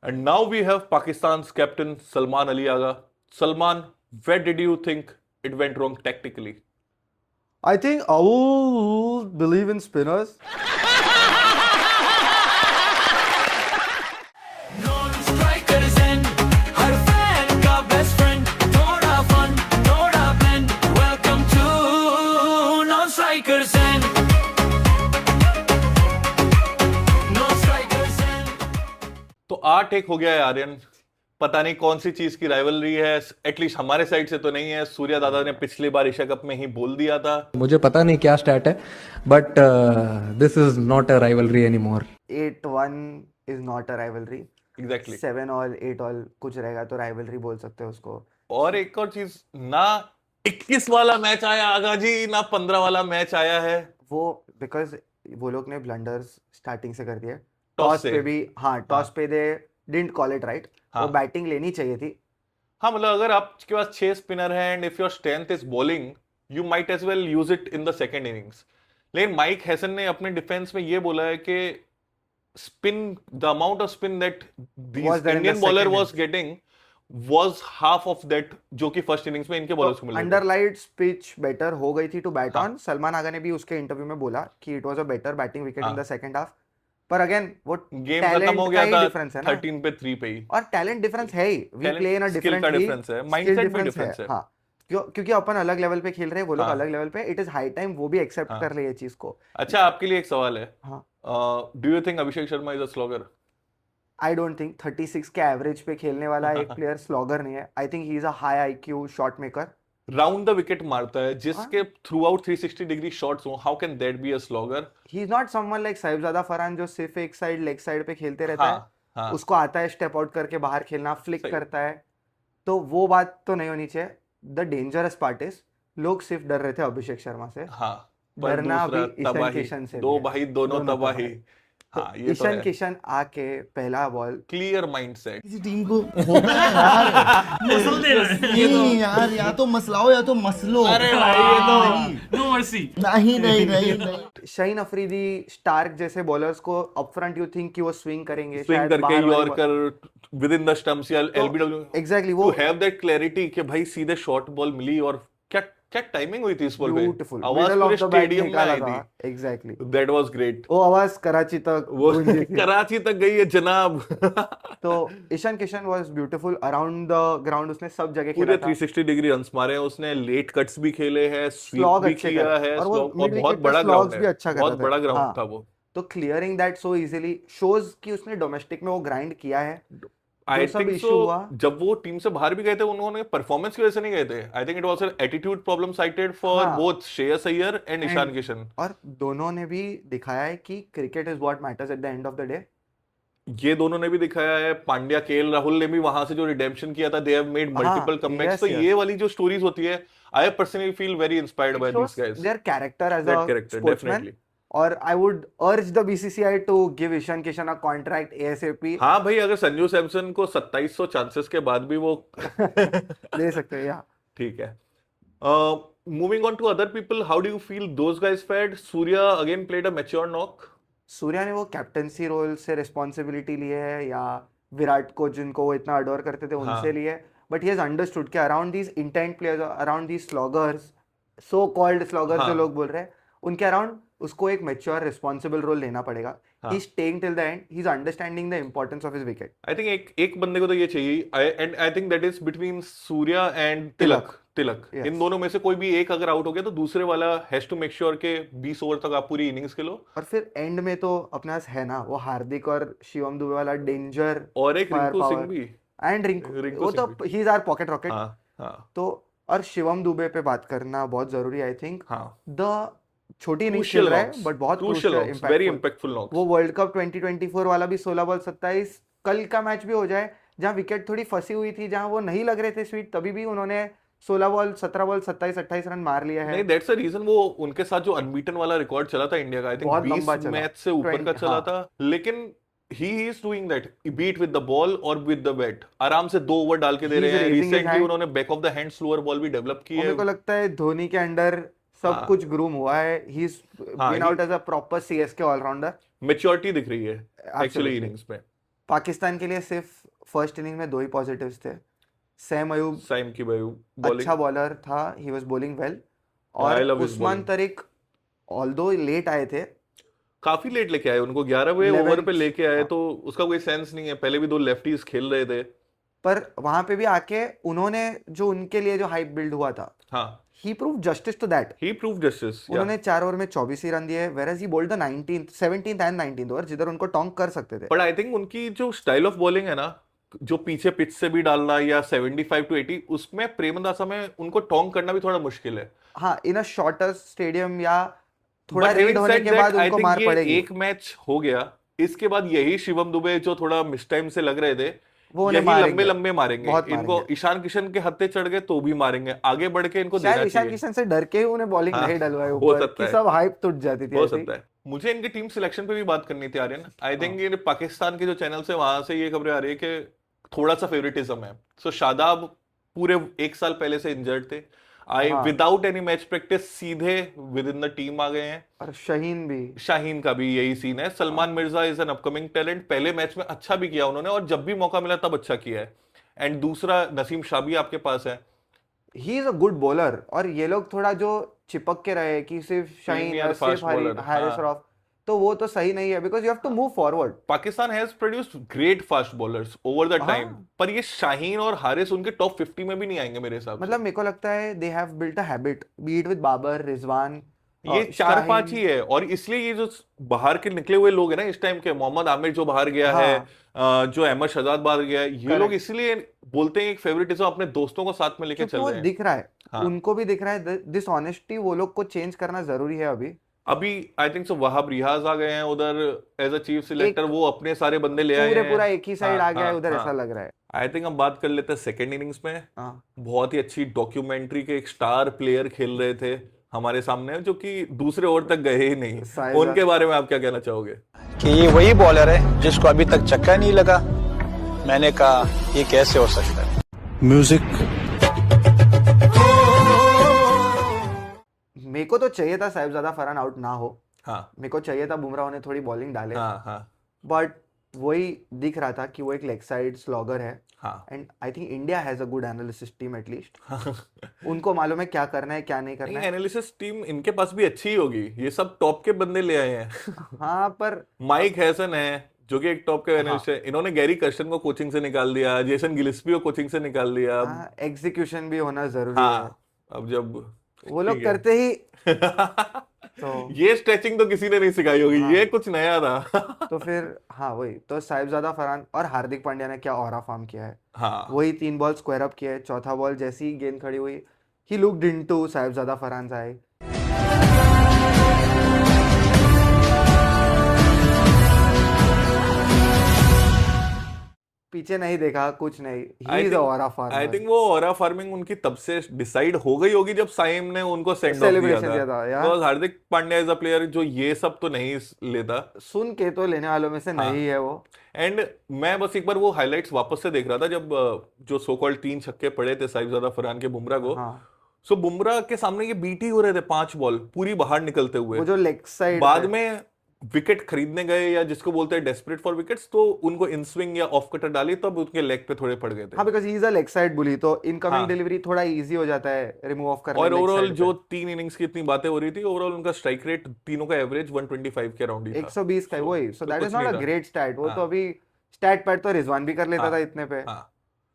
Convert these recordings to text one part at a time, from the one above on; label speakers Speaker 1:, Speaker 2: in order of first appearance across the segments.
Speaker 1: And now we have Pakistan's captain Salman Ali Agha. Salman, where did you think it went wrong tactically?
Speaker 2: I think I will believe in spinners.
Speaker 3: Non-strikers and her fan का best friend. थोड़ा fun, थोड़ा blend. Welcome to non-strikers and non-strikers and.
Speaker 1: तो 8-1 हो गया है आर्यन। पता नहीं कौन सी चीज की राइवलरी है, एटलीस्ट हमारे साइड से तो नहीं है। सूर्या दादा ने पिछली बार एशिया कप में ही बोल दिया था।
Speaker 4: मुझे पता नहीं क्या स्टैट है, but this is not a rivalry any more.
Speaker 2: 8-1 is not a rivalry.
Speaker 1: Exactly
Speaker 2: 7-all, 8-all कुछ रहेगा तो rivalry बोल सकते हो उसको.
Speaker 1: और एक और चीज, ना 21 वाला मैच आया आगा जी, ना 15 वाला मैच आया है।
Speaker 2: वो because वो लोग ने blunders starting से कर दिए.
Speaker 1: Toss
Speaker 2: टॉस
Speaker 1: से।
Speaker 2: पे भी टॉस पे दे didn't call it right.
Speaker 1: हाँ।
Speaker 2: वो बैटिंग लेनी चाहिए थी.
Speaker 1: हाँ, मतलब अगर आपके पास 6 स्पिनर हैं and if your strength is bowling, you might as well use it in the second innings. लेकिन माइक हैसन ने अपने डिफेंस में ये बोला है कि spin, the amount of spin that
Speaker 2: Was there in the
Speaker 1: Indian bowler
Speaker 2: second
Speaker 1: was getting was half of that जो कि फर्स्ट इनिंग्स में इनके बॉलर्स को मिला था।
Speaker 2: अंडर लाइट्स पिच बेटर हो गई थी टू बैट
Speaker 1: हाँ।
Speaker 2: ऑन. सलमान आगा ने भी उसके इंटरव्यू में बोला कि it was a better batting wicket in
Speaker 1: हाँ।
Speaker 2: The second half. पर अगेन वो
Speaker 1: गेम खत्म
Speaker 2: टैलेंट
Speaker 1: हो
Speaker 2: का
Speaker 1: गया
Speaker 2: ही
Speaker 1: था
Speaker 2: डिफरेंस है ना.
Speaker 1: 13 पे 3 पे ही।
Speaker 2: और टैलेंट डिफरेंस है ही. We
Speaker 1: Talent,
Speaker 2: play in a
Speaker 1: skill
Speaker 2: different
Speaker 1: का
Speaker 2: लीग.
Speaker 1: difference है, mindset भी difference है।
Speaker 2: हाँ, क्योंकि अपन अलग लेवल पे खेल रहे हैं, वो लोग
Speaker 1: हाँ।
Speaker 2: अलग लेवल पे. इट इज हाई टाइम वो भी एक्सेप्ट
Speaker 1: हाँ।
Speaker 2: कर ले ये चीज को.
Speaker 1: अच्छा, आपके लिए एक सवाल है।
Speaker 2: हाँ.
Speaker 1: Do you think Abhishek Sharma is a slogger?
Speaker 2: I don't think 36 के एवरेज पे खेलने वाला एक प्लेयर स्लॉगर नहीं है. I think he is a high IQ shot maker.
Speaker 1: Round the wicket मारता है, जिसके थ्रू आउट 360 डिग्री शॉट्स हो, how can that be a slogger?
Speaker 2: He is not someone like Sahibzada Farhan जो सिर्फ एक साइड लेग साइड पे खेलते रहता है.
Speaker 1: हाँ, हाँ,
Speaker 2: उसको आता है स्टेप आउट करके बाहर खेलना, फ्लिक
Speaker 1: सही।
Speaker 2: करता है. तो वो बात तो नहीं होनी चाहिए. द डेंजरस पार्ट इज लोग सिर्फ डर रहे थे अभिषेक शर्मा से.
Speaker 1: हाँ, पर
Speaker 2: डरना
Speaker 1: दूसरा
Speaker 2: भी ईशान
Speaker 1: तबाही,
Speaker 2: किशन से
Speaker 1: दो
Speaker 2: भी है.
Speaker 1: भाई दोनों
Speaker 2: दोनों
Speaker 1: तबाही।
Speaker 2: तबाही.
Speaker 1: हाँ,
Speaker 2: तो
Speaker 1: ये तो
Speaker 2: ईशान
Speaker 1: है।
Speaker 2: किशन आके पहला बॉल
Speaker 1: क्लियर माइंडसेट।
Speaker 5: किसी टीम को होता है यार.
Speaker 6: मसल दे रहे हैं।
Speaker 5: नहीं यार, या तो मसलाओ या तो मसलो.
Speaker 6: अरे भाई ये तो नो मर्सी।
Speaker 5: नहीं नहीं नहीं नहीं.
Speaker 2: शाहीन अफरीदी, स्टार्क जैसे बॉलर्स को अपफ्रंट यू थिंक कि वो स्विंग करेंगे,
Speaker 1: स्विंग
Speaker 2: शायद
Speaker 1: करके
Speaker 2: बाहर वाली
Speaker 1: yorker with in the stumps या एलबीडब्ल्यू,
Speaker 2: एग्जैक्टली
Speaker 1: टू
Speaker 2: वो
Speaker 1: हैव दैट क्लैरिटी कि भाई सीधे शॉर्ट बॉल मिली। और क्या क्या टाइमिंग हुई थी इस बॉल पे,
Speaker 2: ब्यूटीफुल
Speaker 1: आवाज
Speaker 2: मिडल ऑफ
Speaker 1: पूरे
Speaker 2: द बैट
Speaker 1: स्टेडियम में
Speaker 2: निकाला
Speaker 1: आई
Speaker 2: था.
Speaker 1: थी।
Speaker 2: Exactly
Speaker 1: that was great.
Speaker 2: वो आवाज कराची तक
Speaker 1: वो
Speaker 2: गूंजी थी.
Speaker 1: कराची तक गई है जनाब।
Speaker 2: तो Ishan Kishan was beautiful around the ground. उसने सब जगह
Speaker 1: पूरे
Speaker 2: खेला था.
Speaker 1: 360 डिग्री रन्स मारे हैं उसने, लेट कट्स भी खेले हैं, स्वीप
Speaker 2: स्लॉग
Speaker 1: भी
Speaker 2: अच्छे
Speaker 1: किया
Speaker 2: कर
Speaker 1: है,
Speaker 2: और वो
Speaker 1: slog, और
Speaker 2: mid
Speaker 1: बहुत
Speaker 2: wicket पे
Speaker 1: बड़ा
Speaker 2: slogs
Speaker 1: ग्राउंड
Speaker 2: भी
Speaker 1: है,
Speaker 2: अच्छा कर
Speaker 1: बहुत
Speaker 2: रहा था.
Speaker 1: बड़ा ग्राउंड
Speaker 2: हाँ.
Speaker 1: था वो।
Speaker 2: तो clearing that so easily shows कि उसने डोमेस्टिक में वो ग्राइंड किया है.
Speaker 1: आई
Speaker 2: सब
Speaker 1: थिंक
Speaker 2: issue
Speaker 1: सो
Speaker 2: हुआ.
Speaker 1: जब वो टीम से बाहर भी गए थे, उन्होंने परफॉर्मेंस की वजह से नहीं गए थे। I think it was an attitude problem cited for
Speaker 2: हाँ.
Speaker 1: Both Shreyas Iyer and Ishan Kishan.
Speaker 2: और दोनों ने भी दिखाया है कि cricket is what matters at the end of the day.
Speaker 1: ये दोनों ने भी दिखाया है। पांड्या, केएल राहुल ने भी वहां से जो रिडेम्पशन किया था, दे हैव मेड
Speaker 2: हाँ,
Speaker 1: मल्टीपल कमबैक्स।
Speaker 2: yes,
Speaker 1: तो
Speaker 2: yes.
Speaker 1: ये वाली जो स्टोरीज होती है, I personally feel very inspired by these guys.
Speaker 2: Their character as
Speaker 1: that
Speaker 2: a
Speaker 1: character
Speaker 2: sportsman.
Speaker 1: Definitely.
Speaker 2: और I would urge the BCCI to give Ishan Kishan a contract ASAP.
Speaker 1: हाँ भाई, अगर संजू सैमसन को 2700 चांसेस के बाद भी वो
Speaker 2: दे सकते हैं. या
Speaker 1: ठीक है। Moving on to other people, how do you feel those guys fared? Surya again played a mature knock.
Speaker 2: Surya ने वो कैप्टनसी रोल से रिस्पॉन्सिबिलिटी ली है, या विराट को जिनको वो इतना अडोर करते थे
Speaker 1: हाँ.
Speaker 2: उनसे ली है. बट ही हैज अंडरस्टूड कि around these intent players, around these sloggers, so called sloggers
Speaker 1: हाँ.
Speaker 2: जो लोग बोल रहे हैं, उनके अराउंड उसको एक मैच्योर रिस्पॉन्सिबल रोल लेना पड़ेगा.
Speaker 1: हाँ.
Speaker 2: He is staying till the end. He is understanding the importance of his wicket.
Speaker 1: I think एक बंदे को तो ये चाहिए, and I think that is between Surya and Tilak.
Speaker 2: Yes.
Speaker 1: इन दोनों में से कोई भी एक अगर आउट हो गया तो दूसरे वाला हैज टू मेक श्योर के 20 ओवर तक आप पूरी इनिंग्स खेलो।
Speaker 2: और फिर एंड में तो अपने पास है ना वो हार्दिक और शिवम दुबे वाला डेंजर.
Speaker 1: और एक रिंकू
Speaker 2: Firepower.
Speaker 1: सिंह भी।
Speaker 2: एंड रिंकू,
Speaker 1: रिंकू
Speaker 2: वो
Speaker 1: सिंह
Speaker 2: तो he is our pocket rocket.
Speaker 1: हाँ, हाँ,
Speaker 2: तो और शिवम दुबे पे बात करना बहुत जरूरी है. आई थिंक
Speaker 1: हाँ।
Speaker 2: द छोटी इनिंग्स
Speaker 1: Crucial
Speaker 2: खेल रहा है
Speaker 1: knocks.
Speaker 2: बट बहुत
Speaker 1: Crucial
Speaker 2: crucial,
Speaker 1: knocks, very
Speaker 2: impactful.
Speaker 1: impactful knocks.
Speaker 2: वो वर्ल्ड कप 2024 वाला भी 16 बॉल 27. कल का मैच भी हो जाए जहां विकेट थोड़ी फंसी हुई थी, जहां वो नहीं लग रहे थे स्वीट, तभी भी उन्होंने 16 बॉल 17 बॉल 27-28 रन मार लिया है.
Speaker 1: नहीं, दैट्स द रीजन वो उनके साथ जो अनबीटन वाला रिकॉर्ड चला था इंडिया का, आई थिंक
Speaker 2: बहुत
Speaker 1: 20
Speaker 2: लंबा चला.
Speaker 1: मैच से ऊपर का
Speaker 2: 20,
Speaker 1: चला
Speaker 2: हाँ.
Speaker 1: था। लेकिन he is doing that, beat with the ball और विद द बैट। आराम से 2 ओवर डाल के दे
Speaker 2: He is
Speaker 1: रहे हैं।
Speaker 2: raising his
Speaker 1: recently
Speaker 2: hand.
Speaker 1: उन्होंने back of the hand slower ball भी डेवलप की
Speaker 2: और
Speaker 1: है।
Speaker 2: मेरे को लगता है धोनी के अंडर सब
Speaker 1: हाँ.
Speaker 2: कुछ ग्रूम हुआ है. ही इज
Speaker 1: हाँ,
Speaker 2: been out as a proper CSK all-rounder.
Speaker 1: Maturity दिख रही है एक्चुअली
Speaker 2: Absolutely.
Speaker 1: इनिंग्स में।
Speaker 2: पाकिस्तान के लिए सिर्फ फर्स्ट इनिंग में 2 ही पॉजिटिव्स थे। सैम अयूब
Speaker 1: साइम की भाई बॉलिंग
Speaker 2: अच्छा बॉलर था, he was bowling well.
Speaker 1: I
Speaker 2: और
Speaker 1: love his
Speaker 2: Usman
Speaker 1: bowling.
Speaker 2: Tariq although late आए थे,
Speaker 1: काफी लेट लेके आए उनको 11वें
Speaker 2: 11th
Speaker 1: ओवर पे लेके आए,
Speaker 2: हाँ।
Speaker 1: तो उसका कोई सेंस नहीं है। पहले भी 2 लेफ्टीज खेल रहे थे।
Speaker 2: पर वहां पे भी आके उन्होंने जो उनके लिए जो हाइप बिल्ड हुआ था,
Speaker 1: हाँ,
Speaker 2: he proved justice to that.
Speaker 1: He proved justice.
Speaker 2: उन्होंने 4 ओवर में 24 ही रन दिए, where as he bowled the 19th 17th and 19th over जिधर उनको टोंक कर सकते थे।
Speaker 1: बट आई थिंक उनकी जो स्टाइल ऑफ बॉलिंग है ना, जो पीछे पिच से भी डालना या 75 to 80, उसमें प्रेमदासा में उनको टोंक करना भी थोड़ा मुश्किल है।
Speaker 2: हाँ, इन अ शॉर्टर स्टेडियम या थोड़ा
Speaker 1: But
Speaker 2: रीड
Speaker 1: having
Speaker 2: होने
Speaker 1: said
Speaker 2: के
Speaker 1: that,
Speaker 2: बाद
Speaker 1: I
Speaker 2: उनको
Speaker 1: think
Speaker 2: मार
Speaker 1: ये
Speaker 2: पड़ेगी।
Speaker 1: एक मैच हो गया, इसके बाद यही शिवम दुबे जो थोड़ा मिस टाइम से लग रहे थे,
Speaker 2: वो उन्हें
Speaker 1: यही
Speaker 2: मारेंगे।
Speaker 1: लंबे लंबे मारेंगे
Speaker 2: बहुत
Speaker 1: इनको।
Speaker 2: मारेंगे।
Speaker 1: ईशान किशन के हत्थे चढ़ गए तो भी मारेंगे, आगे बढ़ के इनको
Speaker 2: शायद
Speaker 1: देना
Speaker 2: ईशान
Speaker 1: चाहिए।
Speaker 2: किशन से डर के ही उन्हें बॉलिंग
Speaker 1: हाँ,
Speaker 2: नहीं डलवाए
Speaker 1: हो
Speaker 2: ऊपर
Speaker 1: सकता
Speaker 2: कि
Speaker 1: है।
Speaker 2: सब हाइप टूट जाती थी
Speaker 1: हो
Speaker 2: ऐसे ही।
Speaker 1: सकता है। मुझे इनके टीम सिलेक्शन पे भी बात करनी थी आर्यन। आई थिंक ये पाकिस्तान के जो चैनल से, वहां से ये खबरें आ रही है कि थोड़ा सा फेवरेटिज्म है। सो शादाब पूरे 1 साल पहले से इंजर्ड थे, आए
Speaker 2: हाँ।
Speaker 1: विदाउट एनी मैच प्रैक्टिस सीधे विद इन द टीम आ गए हैं।
Speaker 2: और शाहीन भी
Speaker 1: शाहीन का भी यही सीन है। Salman Mirza is an upcoming talent, पहले मैच में अच्छा भी किया उन्होंने, और जब भी मौका मिला तब अच्छा किया है। एंड दूसरा नसीम शाह भी आपके पास है।
Speaker 2: He is a good bowler. और ये लोग थोड़ा जो चिपक के रहे कि सिर्फ शाहीन
Speaker 1: Premier
Speaker 2: या
Speaker 1: fast
Speaker 2: सिर्फ
Speaker 1: bowler,
Speaker 2: हारिस
Speaker 1: हाँ।
Speaker 2: रॉफ, तो वो तो सही नहीं है, because you have to move forward.
Speaker 1: Pakistan has produced great fast bowlers over the time,
Speaker 2: हाँ।
Speaker 1: पर ये शाहीन और हारिस उनके टॉप 50 में भी नहीं आएंगे मेरे हिसाब से।
Speaker 2: मतलब मेरे को लगता है they have built a habit, be it with Babar, Rizwan,
Speaker 1: ये 4-5 ही है। और इसलिए ये जो बाहर के निकले हुए लोग हैं ना इस टाइम के, मोहम्मद आमिर जो बाहर गया
Speaker 2: हाँ।
Speaker 1: है, जो अहमद शहजाद बाहर गया है, ये
Speaker 2: Correct.
Speaker 1: लोग इसलिए बोलते हैं एक फेवरेटिज्म अपने दोस्तों को साथ में लेके
Speaker 2: क्योंकि
Speaker 1: चल
Speaker 2: वो
Speaker 1: रहे हैं।
Speaker 2: दिख रहा है,
Speaker 1: हाँ।
Speaker 2: उनको भी दिख रहा है। दिस ऑनेस्टी वो लोग को चेंज करना जरूरी है अभी।
Speaker 1: अभी I think so Wahab Riaz आ गए हैं उधर एज अ चीफ सिलेक्टर, वो अपने सारे बंदे ले आए हैं।
Speaker 2: पूरा एक ही साइड
Speaker 1: हाँ,
Speaker 2: आ गया है
Speaker 1: हाँ,
Speaker 2: उधर,
Speaker 1: हाँ।
Speaker 2: ऐसा लग रहा है।
Speaker 1: आई थिंक हम बात कर लेते हैं सेकेंड इनिंग्स में।
Speaker 2: हाँ।
Speaker 1: बहुत ही अच्छी डॉक्यूमेंट्री के एक स्टार प्लेयर खेल रहे थे हमारे सामने, जो कि दूसरे ओवर तक गए ही नहीं।
Speaker 2: साहिल
Speaker 1: उनके बारे में आप क्या कहना चाहोगे?
Speaker 7: कि ये वही बॉलर है जिसको अभी तक चक्का नहीं लगा। मैंने कहा ये कैसे हो सकता है। म्यूजिक
Speaker 2: मेरे को तो चाहिए था साहिबजादा फरहान आउट ना हो,
Speaker 1: हाँ
Speaker 2: मेरे को चाहिए था बुमराह ने थोड़ी बॉलिंग डाले,
Speaker 1: हाँ हाँ
Speaker 2: बट वही दिख रहा था कि वो एक लेग साइड स्लॉगर है।
Speaker 1: हाँ
Speaker 2: and I think India has a good analysis team at least. उनको मालूम है क्या करना है क्या नहीं करना है।
Speaker 1: एनालिसिस टीम इनके पास भी अच्छी ही होगी, ये सब टॉप के बंदे ले आए हैं।
Speaker 2: हाँ, पर
Speaker 1: माइक हैसन है जो कि एक टॉप के एनालिस्ट है, इन्होंने गैरी कर्शन को कोचिंग से निकाल दिया, जेसन गिलिस्पी को कोचिंग से निकाल दिया।
Speaker 2: एग्जीक्यूशन भी होना जरूरी है।
Speaker 1: हाँ, अब जब
Speaker 2: वो लोग
Speaker 1: ठीक है।
Speaker 2: करते ही तो
Speaker 1: ये स्ट्रेचिंग तो किसी ने नहीं सिखाई होगी,
Speaker 2: हाँ।
Speaker 1: ये कुछ नया था।
Speaker 2: तो फिर हाँ वही तो साहिबजादा फरहान और हार्दिक पांड्या ने क्या ऑरा फॉर्म किया है।
Speaker 1: हाँ
Speaker 2: वही 3 बॉल स्क्वायर अप किए, चौथा बॉल जैसी ही गेंद खड़ी हुई, he looked into Sahibzada Farhan eye. पीछे नहीं देखा, कुछ नहीं, he is aura
Speaker 1: I
Speaker 2: farmer.
Speaker 1: Think वो ऑरा फार्मिंग उनकी तब से डिसाइड हो गई होगी जब साइम ने उनको सेंड ऑफ दिया
Speaker 2: Celebration दिया था, यार।
Speaker 1: Because Hardik Pandya is a player जो ये सब तो नहीं लेता।
Speaker 2: सुन के तो लेने वालों में से नहीं है वो।
Speaker 1: एंड मैं बस एक बार वो हाइलाइट्स वापस से देख रहा था जब जो सो कॉल्ड 3 छक्के पड़े थे साहिबजादा फरहान के बुमराह को।
Speaker 2: हाँ,
Speaker 1: सो बुमराह के सामने ये बीट ही हो रहे थे 5 बॉल पूरी बाहर निकलते हुए।
Speaker 2: वो जो लेग साइड
Speaker 1: बाद में विकेट खरीदने गए या जिसको बोलते हैं डेस्परेट फॉर विकेट्स, तो उनको इन स्विंग या ऑफ कटर डाली तब उनके लेग पे थोड़े पड़ गए थे।
Speaker 2: हाँ, because he is a leg side bully, तो इनकमिंग
Speaker 1: हाँ।
Speaker 2: डिलीवरी थोड़ा इजी हो जाता है रिमूव ऑफ करना।
Speaker 1: और
Speaker 2: leg
Speaker 1: ओवरऑल
Speaker 2: side
Speaker 1: जो
Speaker 2: पे।
Speaker 1: 3 इनिंग्स की इतनी बातें हो रही थी, ओवरऑल उनका स्ट्राइक रेट तीनों का एवरेज 125 के अराउंड ही था।
Speaker 2: 120 का है वही, सो दैट
Speaker 1: कुछ
Speaker 2: इज नॉट
Speaker 1: नहीं
Speaker 2: अ
Speaker 1: था।
Speaker 2: Great stat. वो
Speaker 1: हाँ।
Speaker 2: तो अभी स्टैट पैड तो रिजवान भी कर लेता
Speaker 1: हाँ।
Speaker 2: था इतने पे।
Speaker 1: हाँ।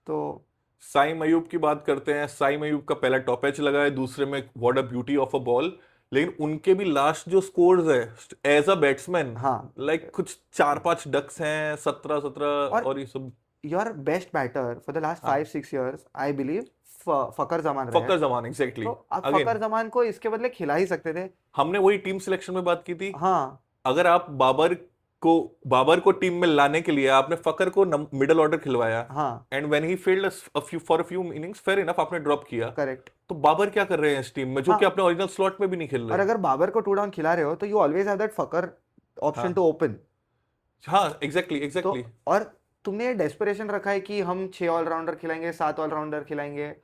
Speaker 2: तो
Speaker 1: साइम अयूब की बात करते हैं। साइम अयूब का पहला टॉप एज लगा है, दूसरे में what a beauty of a ball. लेकिन उनके भी लास्ट जो स्कोर्स है एज अ बैट्समैन,
Speaker 2: हाँ,
Speaker 1: लाइक कुछ 4-5 डक्स हैं, 17 और ये सब।
Speaker 2: Your best batter for the last
Speaker 1: हाँ।
Speaker 2: 5-6 years I believe Fakhar Zaman रहे
Speaker 1: फकर
Speaker 2: हैं।
Speaker 1: जमान एग्जैक्टली।
Speaker 2: तो आप फकर जमान को इसके बदले खिला ही सकते थे।
Speaker 1: हमने वही टीम सिलेक्शन में बात की थी।
Speaker 2: हाँ,
Speaker 1: अगर आप बाबर को टीम में लाने के लिए आपने फकर को मिडिल ऑर्डर खिलवाया,
Speaker 2: हाँ,
Speaker 1: and when he failed for a few innings, fair enough आपने ड्रॉप किया,
Speaker 2: करेक्ट।
Speaker 1: तो बाबर क्या कर रहे हैं इस टीम में जो
Speaker 2: हाँ।
Speaker 1: कि अपने ओरिजिनल स्लॉट में भी नहीं खेल
Speaker 2: और
Speaker 1: रहे?
Speaker 2: अगर बाबर को 2 डाउन खिला रहे हो तो you always have that Fakhar option
Speaker 1: हाँ।
Speaker 2: To open.
Speaker 1: हाँ एग्जैक्टली
Speaker 2: तो
Speaker 1: एग्जैक्टली।
Speaker 2: और तुमने ये डेस्परेशन रखा है कि हम 6 ऑलराउंडर खिलाएंगे, 7 ऑलराउंडर खिलाएंगे,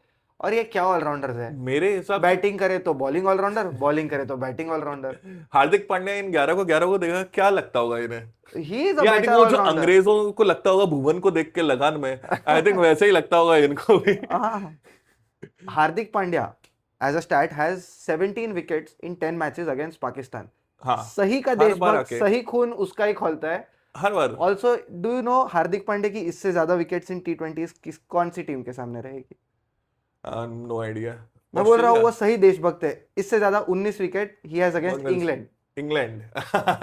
Speaker 2: और ये क्या ऑलराउंडर्स है,
Speaker 1: मेरे हिसाब
Speaker 2: बैटिंग करे तो बॉलिंग ऑलराउंडर, बॉलिंग करे तो बैटिंग ऑलराउंडर।
Speaker 1: हार्दिक पांड्या इन 11 को देखा, क्या लगता होगा इन्हें?
Speaker 2: ही इज अ
Speaker 1: या आई थिंक
Speaker 2: बेटर
Speaker 1: वो जो
Speaker 2: ऑलराउंडर।
Speaker 1: अंग्रेजों को लगता होगा भुवन को देख के लगान में, आई थिंक वैसे ही लगता होगा इनको भी।
Speaker 2: Hardik Pandya as a stat has 17 wickets in 10 matches against Pakistan.
Speaker 1: हाँ,
Speaker 2: सही का
Speaker 1: हर बार
Speaker 2: देशभक्त,
Speaker 1: आके।
Speaker 2: सही खून उसका ही खोलता है।
Speaker 1: हर बार।
Speaker 2: Also do you know Hardik Pandya की इससे ज्यादा विकेट्स इन T20s किस कौन सी टीम के सामने रहेगी?
Speaker 1: No idea.
Speaker 2: मैं बोल रहा हूँ वो सही देशभक्त है। इससे ज्यादा 19 wicket he has against England.
Speaker 1: England.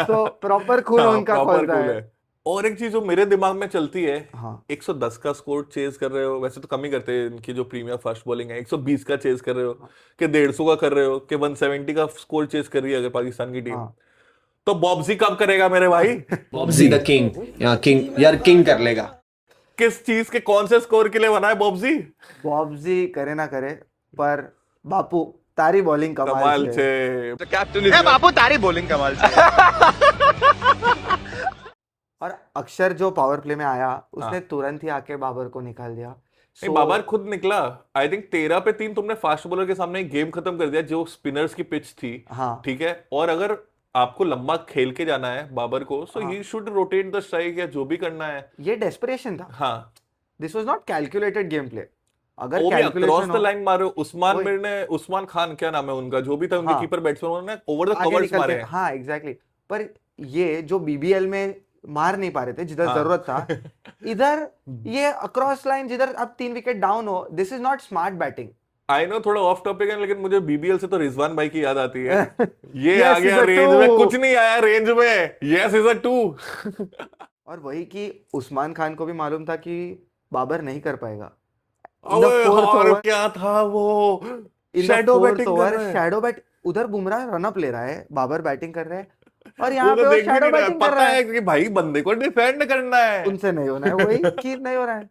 Speaker 2: तो प्रॉपर खून
Speaker 1: हाँ,
Speaker 2: उनका
Speaker 1: proper
Speaker 2: खोलता
Speaker 1: cool
Speaker 2: है।
Speaker 1: और एक चीज जो मेरे दिमाग में चलती है,
Speaker 2: हाँ
Speaker 1: 110 का स्कोर चेज कर रहे हो, वैसे तो कम ही करते हैं इनकी जो प्रीमियर फास्ट बॉलिंग है, 120 का चेज कर रहे हो कि 150 का कर रहे हो कि 170 का स्कोर चेज कर रही है अगर पाकिस्तान की टीम,
Speaker 2: हाँ।
Speaker 1: तो बॉब्जी कब करेगा मेरे भाई?
Speaker 8: बॉब्जी द किंग, या किंग यार, किंग कर लेगा।
Speaker 1: किस चीज के कौन से स्कोर के लिए बना है बॉब्जी?
Speaker 2: बॉब्जी करे ना करे, पर बापू तारी बॉलिंग
Speaker 1: कमाल
Speaker 2: कमाल
Speaker 1: छे।
Speaker 2: छे।
Speaker 5: बापू तारी बॉलिंग कमाल
Speaker 2: और अक्षर जो पावर प्ले में आया उसने
Speaker 1: हाँ।
Speaker 2: तुरंत ही आके बाबर को निकाल दिया।
Speaker 1: नहीं, बाबर खुद निकला। आई थिंक 13 पे 3 तुमने फास्ट बॉलर के सामने गेम खत्म कर दिया जो स्पिनर्स की पिच थी।
Speaker 2: हाँ
Speaker 1: ठीक है, और अगर आपको लंबा खेल के जाना है बाबर को, सो
Speaker 2: हाँ।
Speaker 1: He should rotate the strike या जो भी करना है।
Speaker 2: ये डेस्परेशन था।
Speaker 1: हाँ,
Speaker 2: this was not calculated game play. अगर
Speaker 1: वो भी क्रॉस
Speaker 2: कैलकुलेशन
Speaker 1: द लाइन मारो। उस्मान
Speaker 2: वही।
Speaker 1: मीर ने, उस्मान खान क्या नाम है उनका, जो भी था उनके
Speaker 2: हाँ।
Speaker 1: कीपर बैट्समैन, उन्होंने ओवर द
Speaker 2: आगे
Speaker 1: कवर्स
Speaker 2: निकल
Speaker 1: मारे
Speaker 2: के,
Speaker 1: हैं।
Speaker 2: हाँ एग्जैक्टली। पर ये जो BBL में मार नहीं पा रहे थे जिधर
Speaker 1: हाँ।
Speaker 2: जरूरत था, इधर ये अक्रॉस लाइन जिधर अब 3 विकेट डाउन हो, this is not smart batting.
Speaker 1: I know थोड़ा ऑफ टॉपिक है, लेकिन मुझे BBL से तो रिजवान भाई की याद आती है। ये
Speaker 2: Yes,
Speaker 1: आ गया
Speaker 2: is a
Speaker 1: रेंज में,
Speaker 2: two.
Speaker 1: कुछ नहीं आया रेंज में। Yes is a 2।
Speaker 2: और वही कि उस्मान खान को भी मालूम था कि बाबर नहीं कर पाएगा। In the
Speaker 1: ओए,
Speaker 2: fourth
Speaker 1: और
Speaker 2: over-
Speaker 1: क्या था वो,
Speaker 2: इन
Speaker 1: शैडो बैटिंग कर रहा है।
Speaker 2: शैडो बैट, उधर बुमराह रनअप ले रहा है, बाबर बैटिंग कर रहे हैं, और यहाँ
Speaker 1: वो
Speaker 2: पे
Speaker 1: तो
Speaker 2: वो
Speaker 1: देख भी
Speaker 2: शैडो
Speaker 1: नहीं रहा है,
Speaker 2: बैटिंग कर
Speaker 1: पता
Speaker 2: रहा है।
Speaker 1: है कि भाई बंदे को डिफेंड करना है।
Speaker 2: उनसे नहीं होना है, वही कि नहीं हो रहा है।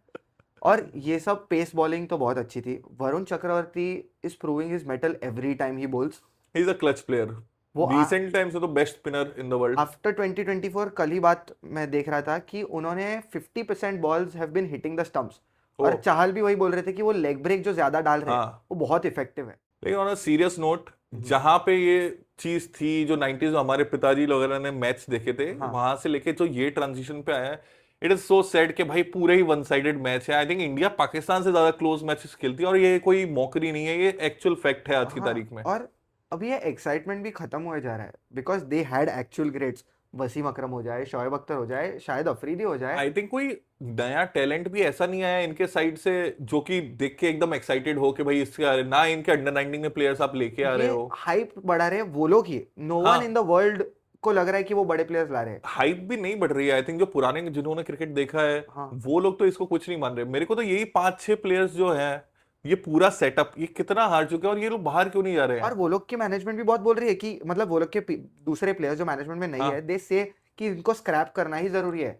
Speaker 2: और ये सब पेस बॉलिंग तो बहुत अच्छी थी। Varun Chakravarthy is proving his mettle every time he bowls.
Speaker 1: He is a clutch player.
Speaker 2: वो
Speaker 1: रिसेंट टाइम से तो best spinner in the world.
Speaker 2: After 2024 कल ही बात मैं देख रहा था कि उन्होंने 50% balls have been hitting the stumps. और
Speaker 1: ओह।
Speaker 2: चाहल भी वही बोल रहे थे कि वो लेग ब्रेक जो ज्यादा डाल रहे हैं
Speaker 1: हाँ।
Speaker 2: वो बहुत इफेक्टिव है।
Speaker 1: लेकिन ऑन अ सीरियस नोट, जहां पे ये चीज थी जो 90s में हमारे पिताजी वगैरह ने मैच देखे थे,
Speaker 2: हाँ।
Speaker 1: वहां से लेके जो ये ट्रांजिशन पे आया है, इट इज सो सैड कि भाई पूरे ही वन साइडेड मैच है। आई थिंक इंडिया पाकिस्तान से ज्यादा क्लोज मैचेस खेलती है, और ये कोई मौकरी नहीं है, ये एक्चुअल फैक्ट है आज की
Speaker 2: हाँ,
Speaker 1: तारीख में।
Speaker 2: और अब ये एक्साइटमेंट भी खत्म हुए जा रहा है because they had actual greats. Wasim Akram हो जाए, शोएब अख्तर हो जाए, शायद अफरीदी हो जाए।
Speaker 1: आई थिंक कोई नया टैलेंट भी ऐसा नहीं आया इनके साइड से जो कि देख के एकदम एक्साइटेड हो कि भाई इसके ना इनके अंडर 19 में प्लेयर्स आप लेके आ रहे हो।
Speaker 2: हाइप बढ़ा रहे हैं वो लोग ही। नो
Speaker 1: हाँ।
Speaker 2: वन इन द वर्ल्ड को लग रहा है कि वो बड़े प्लेयर्स ला रहे हैं।
Speaker 1: हाइप भी नहीं बढ़ रही है। आई थिंक जो पुराने जिन्होंने क्रिकेट देखा है,
Speaker 2: हाँ।
Speaker 1: वो लोग तो इसको कुछ नहीं मान रहे। मेरे को तो यही 5-6 प्लेयर्स जो हैं, ये पूरा सेटअप ये कितना हार चुके हैं, और ये लोग बाहर क्यों नहीं जा रहे हैं?
Speaker 2: और वो लोग की मैनेजमेंट भी बहुत बोल रही है कि मतलब वो लोग के दूसरे प्लेयर्स जो मैनेजमेंट में नहीं
Speaker 1: हाँ।
Speaker 2: है, दे से कि इनको स्क्रैप करना ही जरूरी है।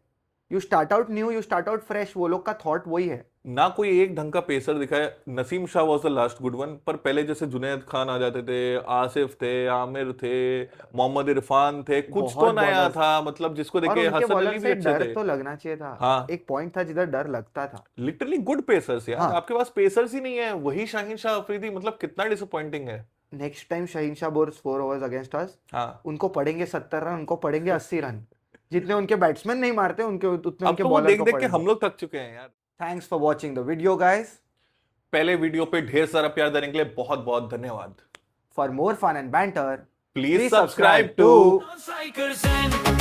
Speaker 2: You start out new, you start out fresh. वो लोग का थॉट वही है।
Speaker 1: ना कोई एक ढंग का पेसर दिखा है। Naseem Shah was the last good one, पर पहले जैसे जुनैद खान आ जाते थे, आसिफ थे, आमिर थे, मोहम्मद इरफान थे, कुछ तो
Speaker 2: बहुत
Speaker 1: नया
Speaker 2: bowlers।
Speaker 1: था, मतलब जिसको
Speaker 2: और
Speaker 1: देखे
Speaker 2: उनके
Speaker 1: हसन
Speaker 2: बॉलर
Speaker 1: अली भी
Speaker 2: से
Speaker 1: अच्छे
Speaker 2: डर
Speaker 1: थे।
Speaker 2: तो लगना चाहिए था।
Speaker 1: हाँ।
Speaker 2: एक पॉइंट था जिधर डर लगता था।
Speaker 1: लिटरली गुड पेसर्स यार।
Speaker 2: हाँ।
Speaker 1: आपके पास पेसर्स ही नहीं है। वही शाहीन शाह अफरीदी, मतलब कितना डिसअपॉइंटिंग है।
Speaker 2: Next time Shaheen Shah bowls 4 overs against us,
Speaker 1: हाँ,
Speaker 2: उनको पड़ेंगे 70 रन, उनको पड़ेंगे 80 रन। जितने उनके बैट्समैन नहीं मारते उनके उतने
Speaker 1: अब
Speaker 2: उनके
Speaker 1: तो वो
Speaker 2: बॉलर
Speaker 1: देख
Speaker 2: को
Speaker 1: देख के
Speaker 2: पड़ेंगे।
Speaker 1: हम लोग थक चुके हैं यार।
Speaker 2: Thanks for watching the video guys.
Speaker 1: पहले वीडियो पे ढेर सारा प्यार देने के लिए बहुत बहुत धन्यवाद।
Speaker 2: For more fun and banter
Speaker 1: please subscribe to
Speaker 3: Non-strikers and